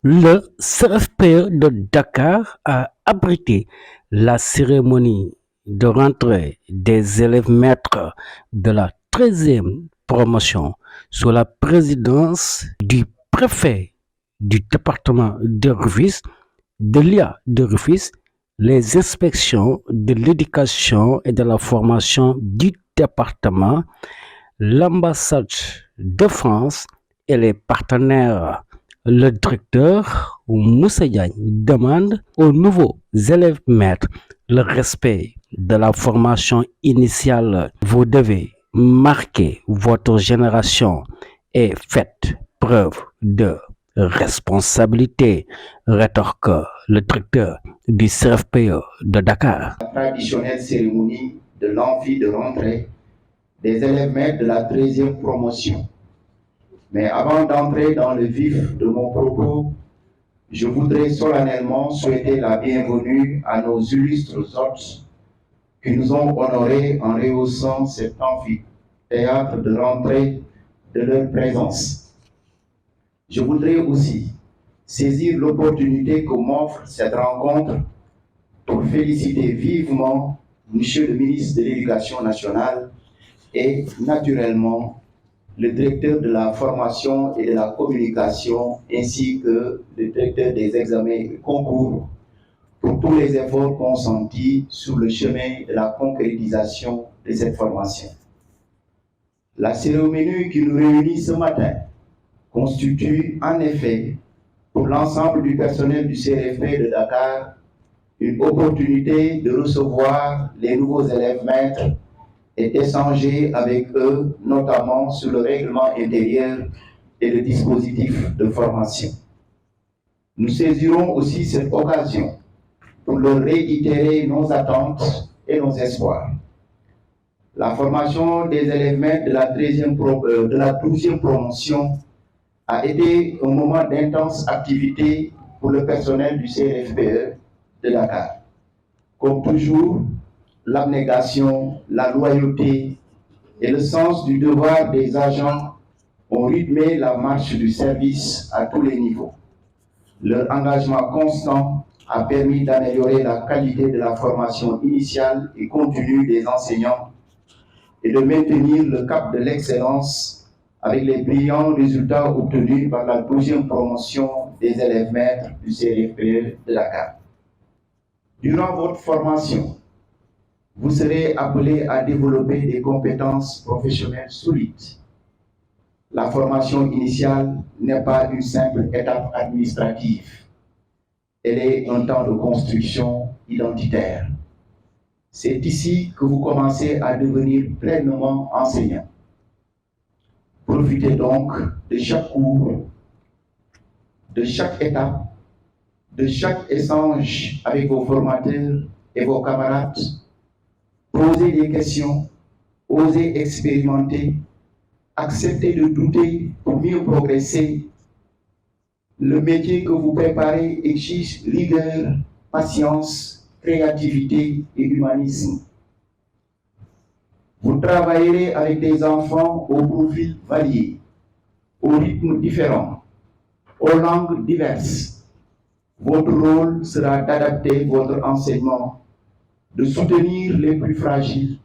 Le CRFPE de Dakar a abrité la cérémonie de rentrée des élèves maîtres de la 13e promotion sous la présidence du préfet du département de Rufisque, de l'IA de Rufisque, les inspections de l'éducation et de la formation du département, l'ambassade de France et les partenaires. Le directeur Moussa Diagne demande aux nouveaux élèves maîtres le respect de la formation initiale. Vous devez marquer votre génération et faites preuve de responsabilité, rétorque le directeur du CRFPE de Dakar. La traditionnelle cérémonie de l'amphi de rentrée des élèves maîtres de la 13e promotion. Mais avant d'entrer dans le vif de mon propos, je voudrais solennellement souhaiter la bienvenue à nos illustres hôtes qui nous ont honorés en rehaussant cet amphithéâtre de rentrée de leur présence. Je voudrais aussi saisir l'opportunité que m'offre cette rencontre pour féliciter vivement Monsieur le ministre de l'Éducation nationale et naturellement le directeur de la formation et de la communication ainsi que le directeur des examens et concours pour tous les efforts consentis sur le chemin de la concrétisation de cette formation. La cérémonie qui nous réunit ce matin constitue en effet pour l'ensemble du personnel du CRFP de Dakar une opportunité de recevoir les nouveaux élèves maîtres et d'échanger avec eux, notamment sur le règlement intérieur et le dispositif de formation. Nous saisirons aussi cette occasion pour leur réitérer nos attentes et nos espoirs. La formation des élèves maîtres de la 12e promotion a été un moment d'intense activité pour le personnel du CRFPE de Dakar. Comme toujours, l'abnégation, la loyauté et le sens du devoir des agents ont rythmé la marche du service à tous les niveaux. Leur engagement constant a permis d'améliorer la qualité de la formation initiale et continue des enseignants et de maintenir le cap de l'excellence avec les brillants résultats obtenus par la 12e promotion des élèves maîtres du CRFPE de Dakar. Durant votre formation, vous serez appelés à développer des compétences professionnelles solides. La formation initiale n'est pas une simple étape administrative. Elle est un temps de construction identitaire. C'est ici que vous commencez à devenir pleinement enseignant. Profitez donc de chaque cours, de chaque étape, de chaque échange avec vos formateurs et vos camarades. Posez des questions, osez expérimenter, acceptez de douter pour mieux progresser. Le métier que vous préparez exige rigueur, patience, créativité et humanisme. Vous travaillerez avec des enfants au profil varié, au rythme différent, aux langues diverses. Votre rôle sera d'adapter votre enseignement, de soutenir les plus fragiles,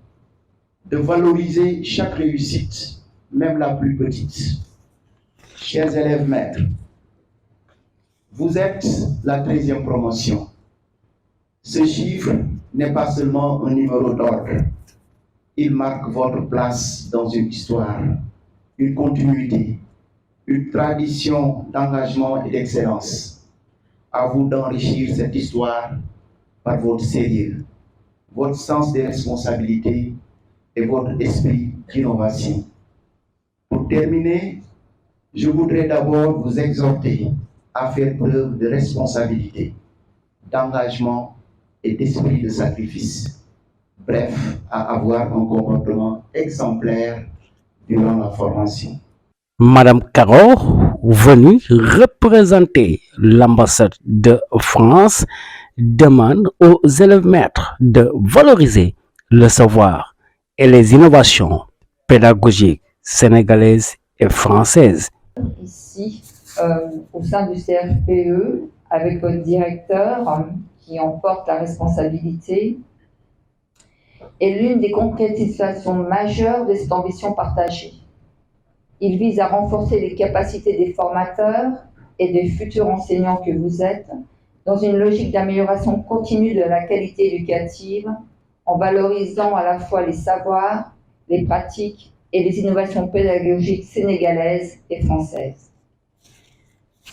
de valoriser chaque réussite, même la plus petite. Chers élèves maîtres, vous êtes la 13e promotion. Ce chiffre n'est pas seulement un numéro d'ordre. Il marque votre place dans une histoire, une continuité, une tradition d'engagement et d'excellence. À vous d'enrichir cette histoire par votre sérieux, votre sens des responsabilités et votre esprit d'innovation. Pour terminer, je voudrais d'abord vous exhorter à faire preuve de responsabilité, d'engagement et d'esprit de sacrifice. Bref, à avoir un comportement exemplaire durant la formation. Madame Caro, venue représenter l'ambassade de France, demande aux élèves maîtres de valoriser le savoir et les innovations pédagogiques sénégalaises et françaises. Ici, au sein du CRPE, avec votre directeur qui en porte la responsabilité, est l'une des concrétisations majeures de cette ambition partagée. Il vise à renforcer les capacités des formateurs et des futurs enseignants que vous êtes dans une logique d'amélioration continue de la qualité éducative en valorisant à la fois les savoirs, les pratiques et les innovations pédagogiques sénégalaises et françaises.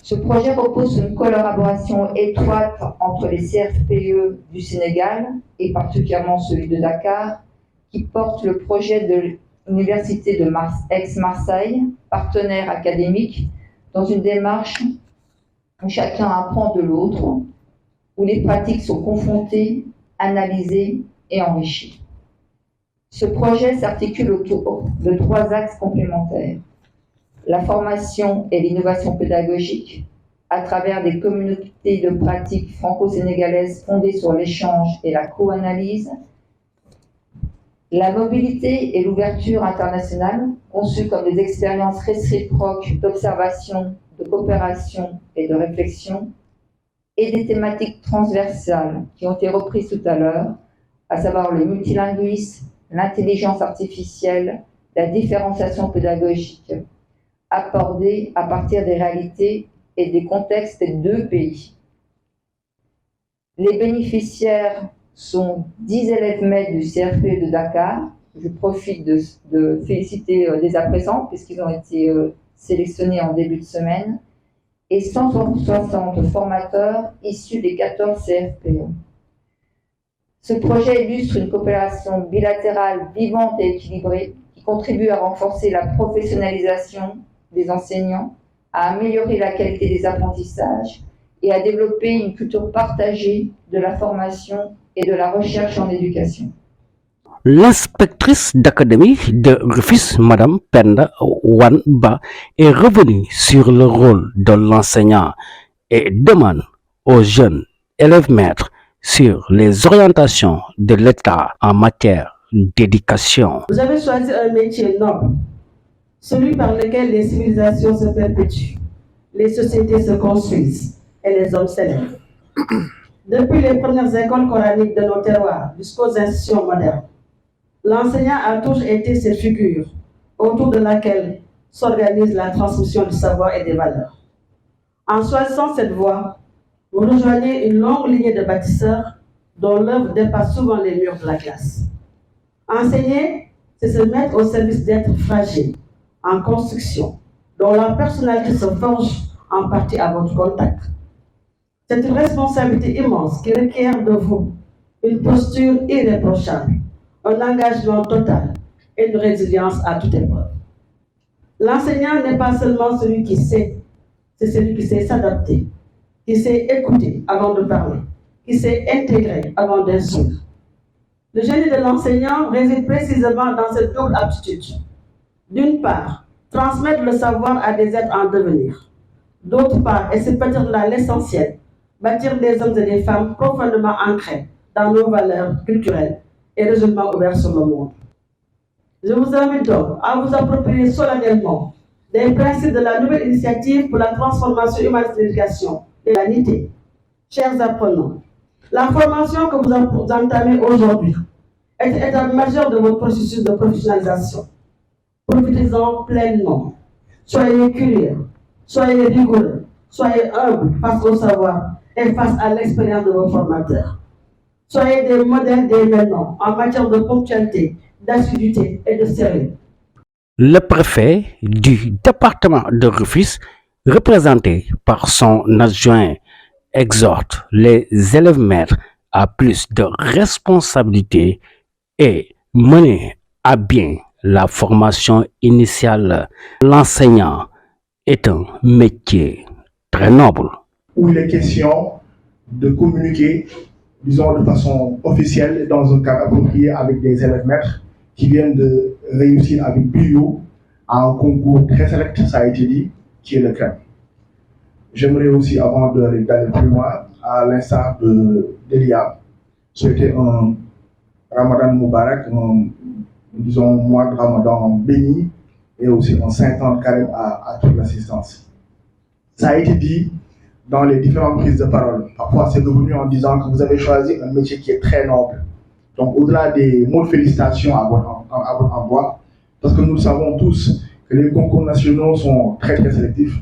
Ce projet repose sur une collaboration étroite entre les CRPE du Sénégal et particulièrement celui de Dakar, qui porte le projet de l'Université de Aix-Marseille, partenaire académique, dans une démarche où chacun apprend de l'autre, où les pratiques sont confrontées, analysées et enrichies. Ce projet s'articule autour de 3 axes complémentaires. La formation et l'innovation pédagogique à travers des communautés de pratiques franco-sénégalaises fondées sur l'échange et la co-analyse, la mobilité et l'ouverture internationale, conçues comme des expériences réciproques d'observation, de coopération et de réflexion, et des thématiques transversales qui ont été reprises tout à l'heure, à savoir le multilinguisme, l'intelligence artificielle, la différenciation pédagogique, abordée à partir des réalités et des contextes des 2 pays. Les bénéficiaires sont 10 élèves maîtres du CRPE de Dakar. Je profite de féliciter dès à présent, puisqu'ils ont été sélectionnés en début de semaine, et 160 formateurs issus des 14 CRPE. Ce projet illustre une coopération bilatérale vivante et équilibrée qui contribue à renforcer la professionnalisation des enseignants, à améliorer la qualité des apprentissages et à développer une culture partagée de la formation et de la recherche en éducation. L'inspectrice d'académie de Rufisque, Madame Penda Wanba, est revenue sur le rôle de l'enseignant et demande aux jeunes élèves maîtres sur les orientations de l'État en matière d'éducation. Vous avez choisi un métier noble, celui par lequel les civilisations se perpétuent, les sociétés se construisent et les hommes s'élèvent. Depuis les premières écoles coraniques de nos terroirs jusqu'aux institutions modernes, l'enseignant a toujours été cette figure autour de laquelle s'organise la transmission du savoir et des valeurs. En choisissant cette voie, vous rejoignez une longue lignée de bâtisseurs dont l'œuvre dépasse souvent les murs de la classe. Enseigner, c'est se mettre au service d'êtres fragiles, en construction, dont la personnalité se forge en partie à votre contact. C'est une responsabilité immense qui requiert de vous une posture irréprochable, un engagement total et une résilience à toute épreuve. L'enseignant n'est pas seulement celui qui sait, c'est celui qui sait s'adapter, qui sait écouter avant de parler, qui sait intégrer avant d'instruire. Le génie de l'enseignant réside précisément dans cette double aptitude. D'une part, transmettre le savoir à des êtres en devenir. D'autre part, et c'est peut-être là l'essentiel, bâtir des hommes et des femmes profondément ancrés dans nos valeurs culturelles et résolument ouverts sur le monde. Je vous invite donc à vous approprier solennellement des principes de la nouvelle initiative pour la transformation humaniste de l'éducation et l'humanité. Chers apprenants, la formation que vous entamez aujourd'hui est une étape majeure de votre processus de professionnalisation. Profitez-en pleinement. Soyez curieux, soyez rigoureux, soyez humbles face au savoir et face à l'expérience de vos formateurs. Soyez des modèles dès maintenant en matière de ponctualité, d'assiduité et de sérieux. Le préfet du département de Rufisque, représenté par son adjoint, exhorte les élèves maîtres à plus de responsabilités et mener à bien la formation initiale. L'enseignant est un métier très noble. Où il est question de communiquer, disons, de façon officielle dans un cadre approprié avec des élèves maîtres qui viennent de réussir avec brio à un concours très select, ça a été dit, qui est le CREM. J'aimerais aussi, avant d'aller plus loin, à l'instar d'Elia, souhaiter un Ramadan Moubarak, un disons, mois de Ramadan béni et aussi un saint temps de carême à toute l'assistance. Ça a été dit dans les différentes prises de parole. Parfois, c'est revenu en disant que vous avez choisi un métier qui est très noble. Donc, au-delà des mots de félicitations à votre endroit, parce que nous savons tous que les concours nationaux sont très, très sélectifs.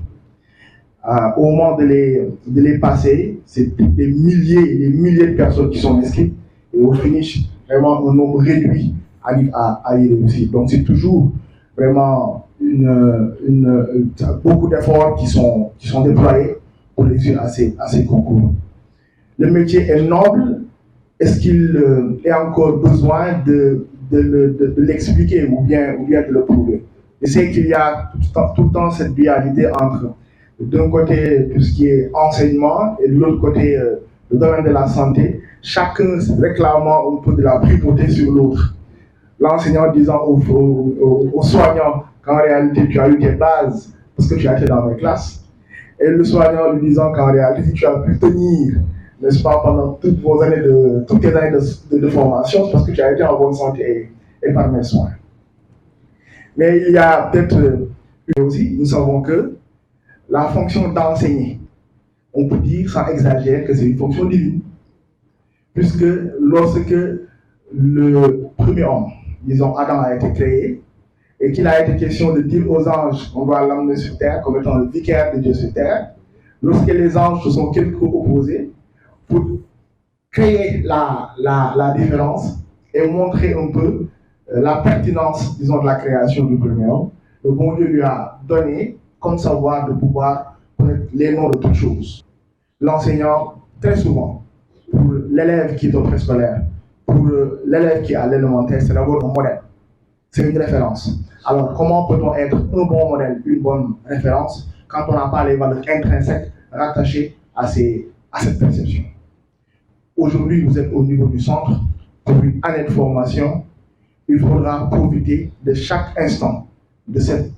Au moment de les passer, c'est des milliers et des milliers de personnes qui sont inscrites. Et au finish, vraiment, un nombre réduit arrive à y réussir. Donc, c'est toujours vraiment beaucoup d'efforts qui sont déployés pour réussir à ces concours. Le métier est noble. Est-ce qu'il y a encore besoin de l'expliquer ou bien de le prouver? Je sais qu'il y a tout le temps cette dualité entre, d'un côté, tout ce qui est enseignement et de l'autre côté, le domaine de la santé, chacun réclamant un peu de la primauté sur l'autre. L'enseignant disant aux soignants qu'en réalité, tu as eu tes bases parce que tu as été dans mes classes, et le soignant lui disant qu'en réalité, tu as pu tenir, n'est-ce pas, pendant toutes tes années de formation, c'est parce que tu as été en bonne santé et par mes soins. Mais il y a peut-être aussi, nous savons que la fonction d'enseigner, on peut dire sans exagérer que c'est une fonction divine. Puisque lorsque le premier homme, disons Adam, a été créé, et qu'il a été question de dire aux anges qu'on doit l'amener sur terre comme étant le vicaire de Dieu sur terre, lorsque les anges se sont quelque peu opposés, pour créer la différence et montrer un peu la pertinence, disons, de la création du premier homme, le bon Dieu lui a donné comme savoir de pouvoir connaître les noms de toutes choses. L'enseignant, très souvent, pour l'élève qui est au préscolaire, pour l'élève qui est à l'élémentaire, c'est d'abord un modèle. C'est une référence. Alors, comment peut-on être un bon modèle, une bonne référence, quand on n'a pas les valeurs intrinsèques rattachées à cette perception? Aujourd'hui, vous êtes au niveau du centre pour une année de formation. Il faudra profiter de chaque instant de cette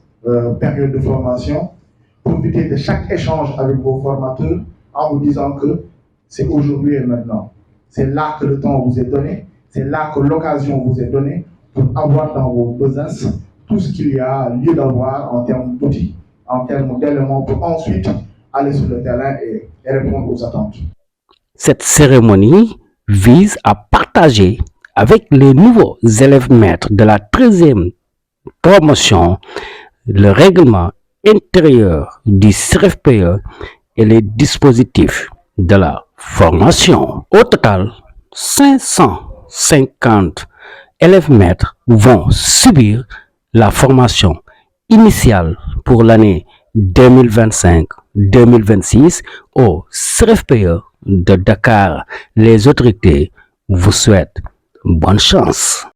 période de formation, profiter de chaque échange avec vos formateurs en vous disant que c'est aujourd'hui et maintenant. C'est là que le temps vous est donné, c'est là que l'occasion vous est donnée pour avoir dans vos besaces tout ce qu'il y a lieu d'avoir en termes d'outils, en termes d'éléments pour ensuite aller sur le terrain et répondre aux attentes. Cette cérémonie vise à partager avec les nouveaux élèves maîtres de la 13e promotion le règlement intérieur du CRFPE et les dispositifs de la formation. Au total, 550 élèves maîtres vont subir la formation initiale pour l'année 2025-2026 au CRFPE de Dakar. Les autorités vous souhaitent bonne chance.